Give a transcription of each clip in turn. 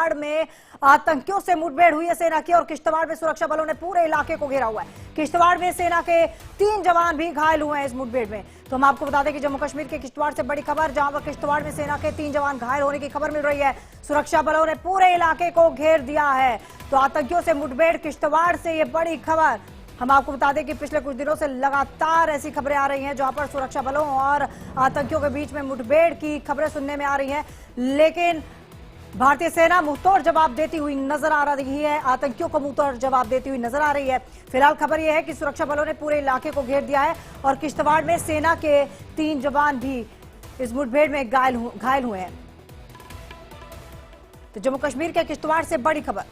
किश्तवाड़ में आतंकियों से मुठभेड़ हुई है सेना की और किश्तवाड़ में सुरक्षा बलों ने पूरे इलाके को घेरा हुआ है। किश्तवाड़ में सेना के 3 जवान भी घायल हुए हैं इस मुठभेड़ में। तो हम आपको बता दें कि जम्मू कश्मीर के किश्तवाड़ से बड़ी खबर, जहां पर किश्तवाड़ में सेना के 3 जवान घायल होने की खबर मिल रही है। सुरक्षा बलों ने पूरे इलाके को घेर दिया है। तो आतंकियों से मुठभेड़, किश्तवाड़ से ये बड़ी खबर। हम आपको बता दें कि पिछले कुछ दिनों से लगातार ऐसी खबरें आ रही हैं जहां पर सुरक्षा बलों और आतंकियों के बीच में मुठभेड़ की खबरें सुनने में आ रही हैं, लेकिन भारतीय सेना मुंहतोड़ जवाब देती हुई नजर आ रही है, आतंकियों को मुंहतोड़ जवाब देती हुई नजर आ रही है। फिलहाल खबर यह है कि सुरक्षा बलों ने पूरे इलाके को घेर दिया है और किश्तवाड़ में सेना के 3 जवान भी इस मुठभेड़ में घायल हुए हैं। तो जम्मू कश्मीर के किश्तवाड़ से बड़ी खबर,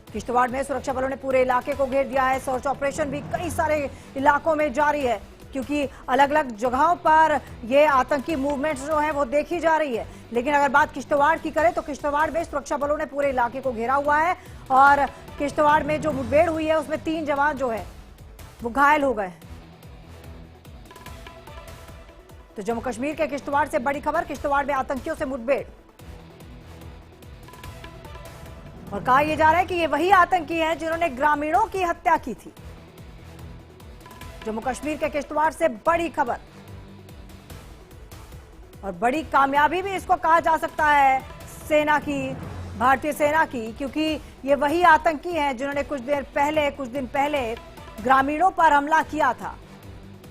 किश्तवाड़ में सुरक्षा बलों ने पूरे इलाके को घेर दिया है। सर्च ऑपरेशन भी कई सारे इलाकों में जारी है, क्योंकि अलग अलग जगहों पर ये आतंकी मूवमेंट्स जो है वो देखी जा रही है। लेकिन अगर बात किश्तवाड़ की करें तो किश्तवाड़ में सुरक्षा बलों ने पूरे इलाके को घेरा हुआ है और किश्तवाड़ में जो मुठभेड़ हुई है उसमें 3 जवान जो है वो घायल हो गए। तो जम्मू कश्मीर के किश्तवाड़ से बड़ी खबर, किश्तवाड़ में आतंकियों से मुठभेड़ और कहा यह जा रहा है कि ये वही आतंकी हैं जिन्होंने ग्रामीणों की हत्या की थी। जम्मू कश्मीर के किश्तवाड़ से बड़ी खबर और बड़ी कामयाबी भी इसको कहा जा सकता है सेना की, भारतीय सेना की, क्योंकि ये वही आतंकी हैं जिन्होंने कुछ दिन पहले ग्रामीणों पर हमला किया था।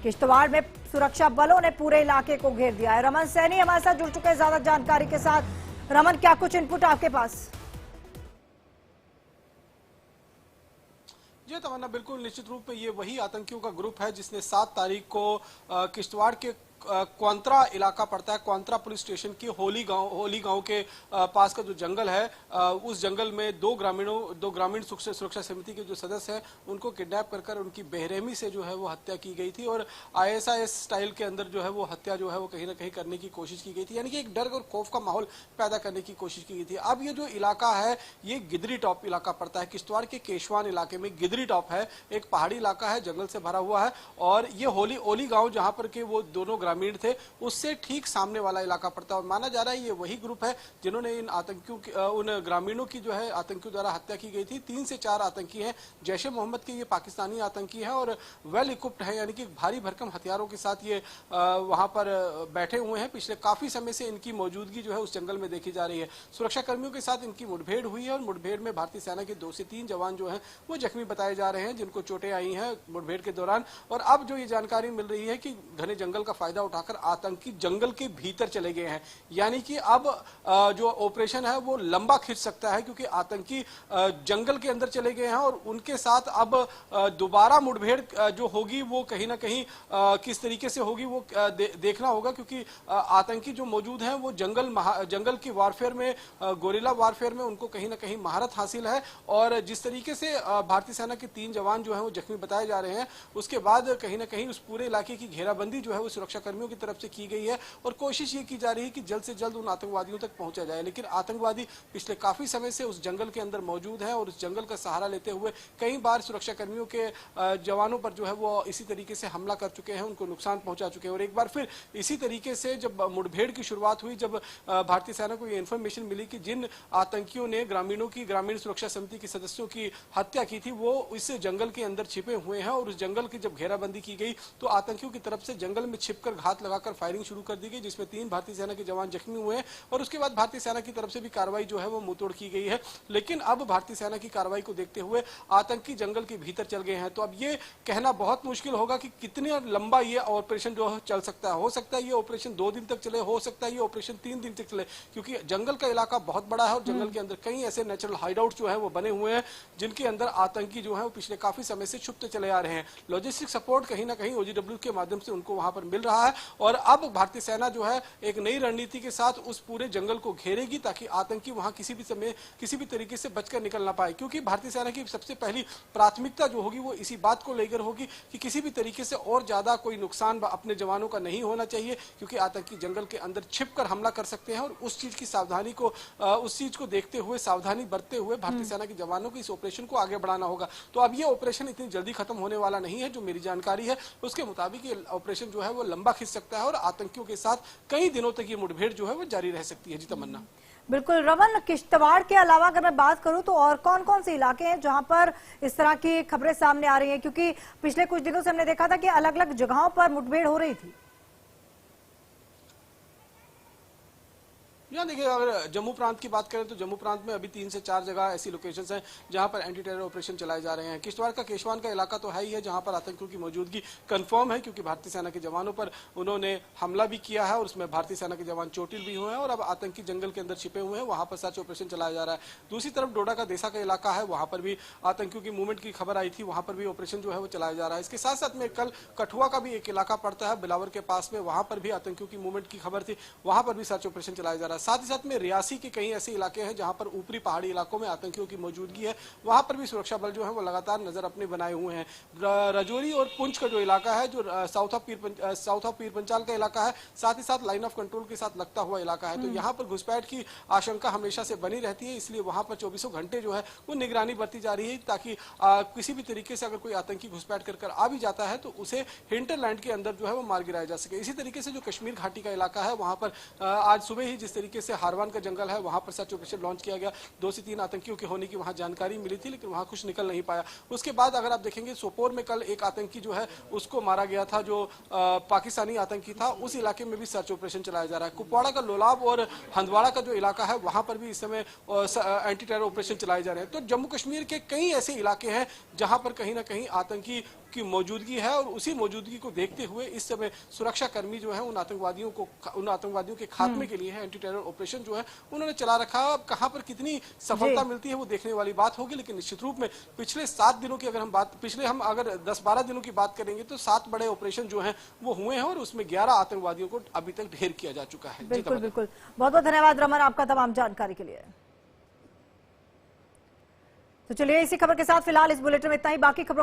किश्तवाड़ में सुरक्षा बलों ने पूरे इलाके को घेर दिया है। रमन सैनी हमारे साथ जुड़ चुके हैं ज्यादा जानकारी के साथ। रमन, क्या कुछ इनपुट आपके पास? जी तमन्ना, बिल्कुल निश्चित रूप में ये वही आतंकियों का ग्रुप है जिसने 7 तारीख को किश्तवाड़ के क्वांत्रा इलाका पड़ता है, क्वांत्रा पुलिस स्टेशन की होली गांव के पास का जो जंगल है, उस जंगल में दो ग्रामीण सुरक्षा समिति के जो सदस्य हैं उनको किडनैप कर उनकी बेरहमी से जो है वो हत्या की गई थी और ISIS स्टाइल के अंदर जो है वो हत्या जो है वो कहीं ना कहीं करने की कोशिश की गई थी, यानी कि एक डर और खौफ का माहौल पैदा करने की कोशिश की गई थी। अब ये जो इलाका है ये गिदरी टॉप इलाका पड़ता है, किश्तवाड़ के केशवान इलाके में गिदरी टॉप है, एक पहाड़ी इलाका है, जंगल से भरा हुआ है और ये ओली गांव जहां पर के वो दोनों ग्रामीण थे उससे ठीक सामने वाला इलाका पड़ता है और माना जा रहा है ये वही ग्रुप है जिन्होंने इन आतंकियों की उन ग्रामीणों की जो है आतंकियों द्वारा हत्या की गई थी। 3 से 4 आतंकी हैं, जैश ए मोहम्मद के ये पाकिस्तानी आतंकी हैं और वेल इक्विप्ड है, यानी कि भारी भरकम हथियारों के साथ ये वहां पर बैठे हुए हैं। पिछले काफी समय से इनकी मौजूदगी जो है उस जंगल में देखी जा रही है। सुरक्षा कर्मियों के साथ इनकी मुठभेड़ हुई है और मुठभेड़ में भारतीय सेना के 2 से 3 जवान जो हैं वो जख्मी बताए जा रहे हैं, जिनको चोटें आई हैं मुठभेड़ के दौरान। और अब जो ये जानकारी मिल रही है कि घने जंगल का फायदा उठाकर आतंकी जंगल के भीतर चले गए हैं, यानी कि अब जो ऑपरेशन है वो लंबा खिंच सकता है, क्योंकि आतंकी जंगल के अंदर चले गए हैं और उनके साथ अब दोबारा मुठभेड़ जो होगी वो कहीं ना कहीं किस तरीके से होगी वो देखना होगा, क्योंकि आतंकी जो मौजूद हैं वो जंगल की वारफेयर में, गोरिल्ला वारफेयर में उनको कहीं ना कहीं महारत हासिल है। और जिस तरीके से भारतीय सेना के 3 जवान जो है वो जख्मी बताए जा रहे हैं, उसके बाद कहीं ना कहीं उस पूरे इलाके की घेराबंदी जो है वो सुरक्षा कर्मियों की तरफ से की गई है और कोशिश ये की जा रही है कि जल्द से जल्द उन आतंकवादियों तक पहुंचा जाए। लेकिन आतंकवादी पिछले काफी समय से उस जंगल के अंदर मौजूद हैं और उस जंगल का सहारा लेते हुए कई बार सुरक्षा कर्मियों के जवानों पर जो है वो इसी तरीके से हमला कर चुके हैं, उनको नुकसान पहुंचा चुके हैं। और एक बार फिर इसी तरीके से जब मुठभेड़ की शुरुआत हुई, जब भारतीय सेना को ये इन्फॉर्मेशन मिली कि जिन आतंकियों ने ग्रामीण सुरक्षा समिति के सदस्यों की हत्या की थी वो इस जंगल के अंदर छिपे हुए हैं, और उस जंगल की जब घेराबंदी की गई तो आतंकियों की तरफ से जंगल में छिपकर घात लगाकर फायरिंग शुरू कर दी गई, जिसमें 3 भारतीय सेना के जवान जख्मी हुए हैं और उसके बाद भारतीय सेना की तरफ से भी कार्रवाई जो है वो मुंहतोड़ की गई है। लेकिन अब भारतीय सेना की कार्रवाई को देखते हुए आतंकी जंगल के भीतर चल गए हैं, तो अब ये कहना बहुत मुश्किल होगा कि कितने लंबा ये ऑपरेशन जो चल सकता है। हो सकता है ये ऑपरेशन 2 दिन तक चले, हो सकता है ये ऑपरेशन 3 दिन तक चले, क्योंकि जंगल का इलाका बहुत बड़ा है और जंगल के अंदर कई ऐसे नेचुरल हाइडआउट जो है वो बने हुए हैं जिनके अंदर आतंकी जो है वो पिछले काफी समय से छुपते चले आ रहे हैं। लॉजिस्टिक सपोर्ट कहीं ना कहीं OGW के माध्यम से उनको वहां पर मिल रहा है और अब भारतीय सेना जो है एक नई रणनीति के साथ उस पूरे जंगल को घेरेगी ताकि आतंकी वहां किसी भी तरीके से बचकर निकल ना पाए, क्योंकि भारतीय सेना की सबसे पहली प्राथमिकता जो होगी वो इसी बात को लेकर होगी कि किसी भी तरीके से और ज्यादा कोई नुकसान अपने जवानों का नहीं होना चाहिए, क्योंकि आतंकी जंगल के अंदर छिपकर हमला कर सकते हैं और उस चीज को देखते हुए, सावधानी बरतते हुए भारतीय सेना के जवानों को इस ऑपरेशन को आगे बढ़ाना होगा। तो अब ये ऑपरेशन इतनी जल्दी खत्म होने वाला नहीं है, जो मेरी जानकारी है उसके मुताबिक ये ऑपरेशन जो है वो लंबा खिंच सकता है और आतंकियों के साथ कई दिनों तक ये मुठभेड़ जो है वो जारी रह सकती है। जी तमन्ना। बिल्कुल रमन, किश्तवाड़ के अलावा अगर मैं बात करूं तो और कौन कौन से इलाके हैं जहां पर इस तरह की खबरें सामने आ रही हैं, क्योंकि पिछले कुछ दिनों से हमने देखा था कि अलग अलग जगहों पर मुठभेड़ हो रही थी। यहाँ देखिए, अगर जम्मू प्रांत की बात करें तो जम्मू प्रांत में अभी 3 से 4 जगह ऐसी लोकेशंस हैं जहां पर एंटी टेरर ऑपरेशन चलाए जा रहे हैं। किश्तवाड़ का केशवान का इलाका तो है ही है, जहां पर आतंकियों की मौजूदगी कंफर्म है, क्योंकि भारतीय सेना के जवानों पर उन्होंने हमला भी किया है और उसमें भारतीय सेना के जवान चोटिल भी हुए हैं और अब आतंकी जंगल के अंदर छिपे हुए हैं, वहां पर सर्च ऑपरेशन चलाया जा रहा है। दूसरी तरफ डोडा का देसा का इलाका है, वहां पर भी आतंकियों की मूवमेंट की खबर आई थी, वहां पर भी ऑपरेशन जो है वो चलाया जा रहा है। इसके साथ साथ में कल कठुआ का भी एक इलाका पड़ता है बिलावर के पास में, वहां पर भी आतंकियों की मूवमेंट की खबर थी, वहां पर भी सर्च ऑपरेशन चलाया जा रहा है। साथ ही साथ में रियासी के कई ऐसे इलाके हैं जहां पर ऊपरी पहाड़ी इलाकों में आतंकियों की मौजूदगी है, वहां पर भी सुरक्षा बल जो है वो लगातार नजर अपने बनाए हुए हैं। रजौरी और पुंछ का जो इलाका है, जो साउथ ऑफ पीर पंचाल का इलाका है, साथ ही साथ लाइन ऑफ कंट्रोल के साथ लगता हुआ इलाका है, तो यहाँ पर घुसपैठ की आशंका हमेशा से बनी रहती है, इसलिए वहां पर 24 घंटे जो है वो निगरानी बरती जा रही है, ताकि किसी भी तरीके से अगर कोई आतंकी घुसपैठ कर आ भी जाता है तो उसे हिंटरलैंड के अंदर जो है वो मार गिराया जा सके। इसी तरीके से जो कश्मीर घाटी का इलाका है, वहां पर आज सुबह ही जिस तरीके से हारवान का जंगल है वहां पर सर्च ऑपरेशन लॉन्च किया गया, 2 से 3 आतंकियों के होने की वहां जानकारी मिली थी, लेकिन वहां कुछ निकल नहीं पाया। उसके बाद अगर आप देखेंगे सोपोर में कल एक आतंकी जो है उसको मारा गया था, जो पाकिस्तानी आतंकी था, उस इलाके में भी सर्च ऑपरेशन चलाया जा रहा है। कुपवाड़ा का लोलाब और हंदवाड़ा का जो इलाका है वहां पर भी इस समय एंटी टेरर ऑपरेशन चलाए जा रहे हैं। तो जम्मू कश्मीर के कई ऐसे इलाके हैं जहां पर कहीं ना कहीं आतंकी की मौजूदगी है और उसी मौजूदगी को देखते हुए इस समय सुरक्षा कर्मी जो है उन आतंकवादियों के खात्मे के लिए है एंटी टेरर ऑपरेशन जो है उन्होंने चला रखा। अब कहां पर कितनी सफलता मिलती है वो देखने वाली बात होगी, लेकिन निश्चित रूप में पिछले 7 दिनों की अगर 10-12 दिनों की बात करेंगे तो 7 बड़े ऑपरेशन जो है वो हुए हैं और उसमें 11 आतंकवादियों को अभी तक ढेर किया जा चुका है। बिल्कुल बिल्कुल, बहुत बहुत धन्यवाद रमन आपका तमाम जानकारी के लिए। तो चलिए इसी खबर के साथ फिलहाल इस बुलेटिन में इतना ही, बाकी खबरों